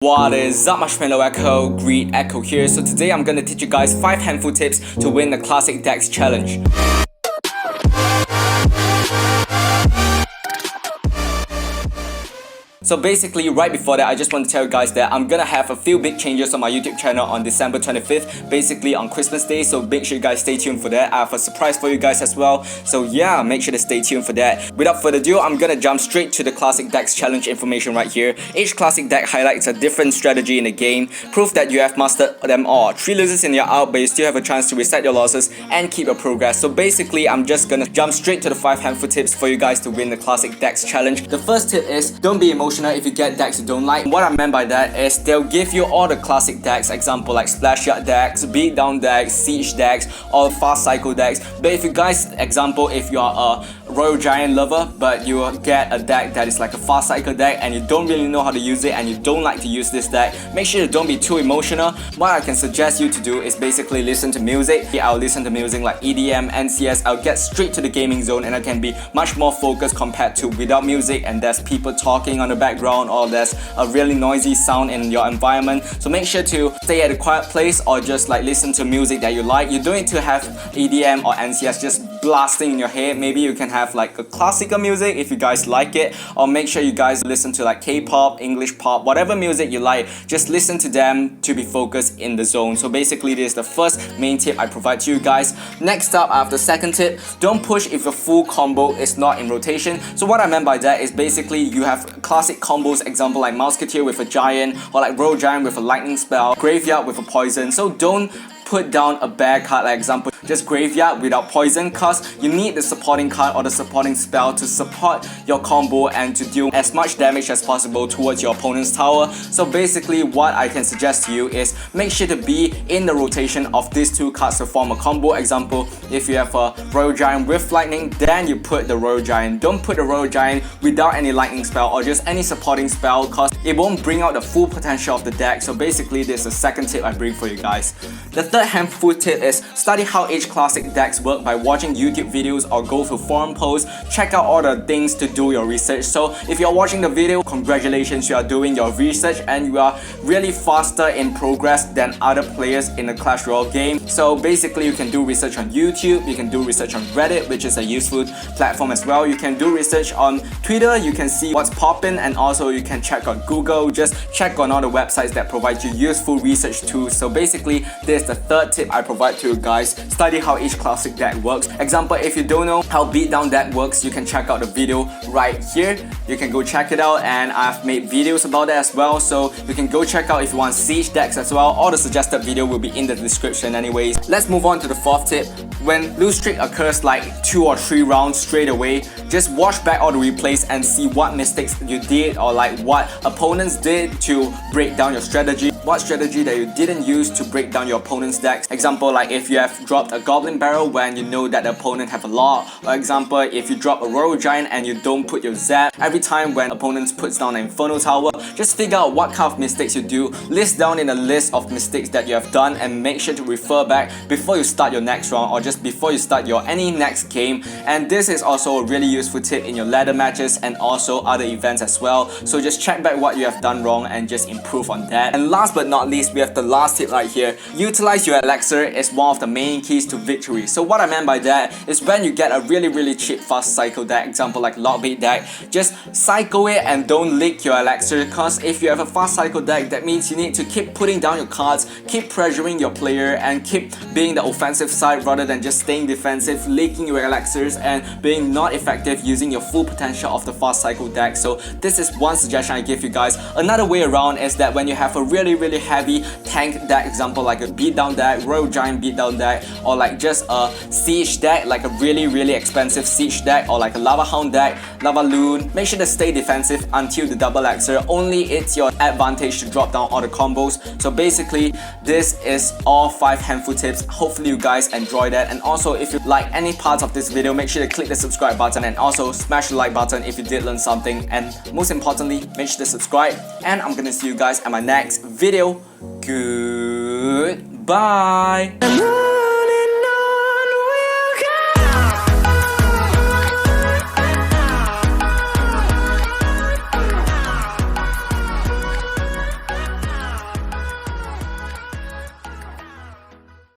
What is up, Marshmallow Echo, Greed Echo here. So today I'm gonna teach you guys 5 handful tips to win the Classic Decks Challenge. So basically, right before that, I just want to tell you guys that I'm gonna have a few big changes on my YouTube channel on December 25th, basically on Christmas Day, so make sure you guys stay tuned for that. I have a surprise for you guys as well, so yeah, make sure to stay tuned for that. Without further ado, I'm gonna jump straight to the Classic Decks Challenge information right here. Each Classic Deck highlights a different strategy in the game, proof that you have mastered them all. 3 losers and you're out, but you still have a chance to reset your losses and keep your progress. So basically, I'm just gonna jump straight to the 5 handful tips for you guys to win the Classic Decks Challenge. The first tip is, don't be emotional if you get decks you don't like. What I meant by that is they'll give you all the classic decks, example like splash yard decks, beatdown decks, siege decks, or fast cycle decks. But if you guys, example, if you are a Royal Giant lover but you get a deck that is like a fast cycle deck and you don't really know how to use it and you don't like to use this deck, make sure you don't be too emotional. What I can suggest you to do is basically listen to music. I'll listen to music like EDM, NCS. I'll get straight to the gaming zone and I can be much more focused compared to without music and there's people talking on the background or there's a really noisy sound in your environment. So make sure to stay at a quiet place or just like listen to music that you like. You don't need to have EDM or NCS just blasting in your head. Maybe you can have like a classical music if you guys like it, or make sure you guys listen to like K-pop, English pop, whatever music you like. Just listen to them to be focused in the zone. So basically this is the first main tip I provide to you guys. Next up, I have the second tip. Don't push if the full combo is not in rotation. So what I meant by that is basically you have classic combos, example like Musketeer with a Giant, or like Royal Giant with a Lightning Spell, Graveyard with a Poison. So don't put down a bad card, like example just Graveyard without Poison, cause you need the supporting card or the supporting spell to support your combo and to deal as much damage as possible towards your opponent's tower. So basically what I can suggest to you is make sure to be in the rotation of these 2 cards to form a combo. Example, if you have a Royal Giant with Lightning, then you put the Royal Giant. Don't put the Royal Giant without any Lightning spell or just any supporting spell, cause it won't bring out the full potential of the deck. So basically this is the second tip I bring for you guys. The third handful tip is study how each classic decks work by watching YouTube videos or go through forum posts. Check out all the things to do your research. So if you're watching the video, congratulations, you are doing your research and you are really faster in progress than other players in the Clash Royale game. So basically you can do research on YouTube, you can do research on Reddit, which is a useful platform as well. You can do research on Twitter, you can see what's popping, and also you can check on Google. Just check on all the websites that provide you useful research tools. So basically this is the third tip I provide to you guys. Study how each classic deck works. Example, if you don't know how beatdown deck works, you can check out the video right here. You can go check it out and I've made videos about that as well, so you can go check out if you want siege decks as well. All the suggested video will be in the description anyways. Let's move on to the fourth tip. When lose streak occurs like 2 or 3 rounds straight away, just watch back all the replays and see what mistakes you did or like what opponents did to break down your strategy. What strategy that you didn't use to break down your opponent's decks. Example, like if you have dropped a Goblin Barrel when you know that the opponent have a lot. Or example, if you drop a Royal Giant and you don't put your Zap every time when opponents puts down an Inferno Tower. Just figure out what kind of mistakes you do, list down in a list of mistakes that you have done, and make sure to refer back before you start your next round or just before you start your any next game. And this is also a really useful tip in your ladder matches and also other events as well. So just check back what you have done wrong and just improve on that. And last but not least, we have the last tip right here. Utilize your elixir is one of the main keys to victory. So what I meant by that is when you get a really cheap fast cycle deck, example like Lockbait deck, just cycle it and don't leak your elixir, because if you have a fast cycle deck, that means you need to keep putting down your cards, keep pressuring your player and keep being the offensive side rather than just staying defensive, leaking your elixirs and being not effective using your full potential of the fast cycle deck. So this is one suggestion I give you guys. Another way around is that when you have a really heavy tank deck, example like a beatdown deck, Royal Giant beatdown deck, or like just a siege deck, like a really expensive siege deck, or like a Lava Hound deck, Lava Loon, make sure to stay defensive until the double elixir. Only it's your advantage to drop down all the combos. So basically this is all 5 handful tips. Hopefully you guys enjoy that, and also if you like any parts of this video, make sure to click the subscribe button and also smash the like button if you did learn something, and most importantly make sure to subscribe, and I'm gonna see you guys at my next video. Goodbye.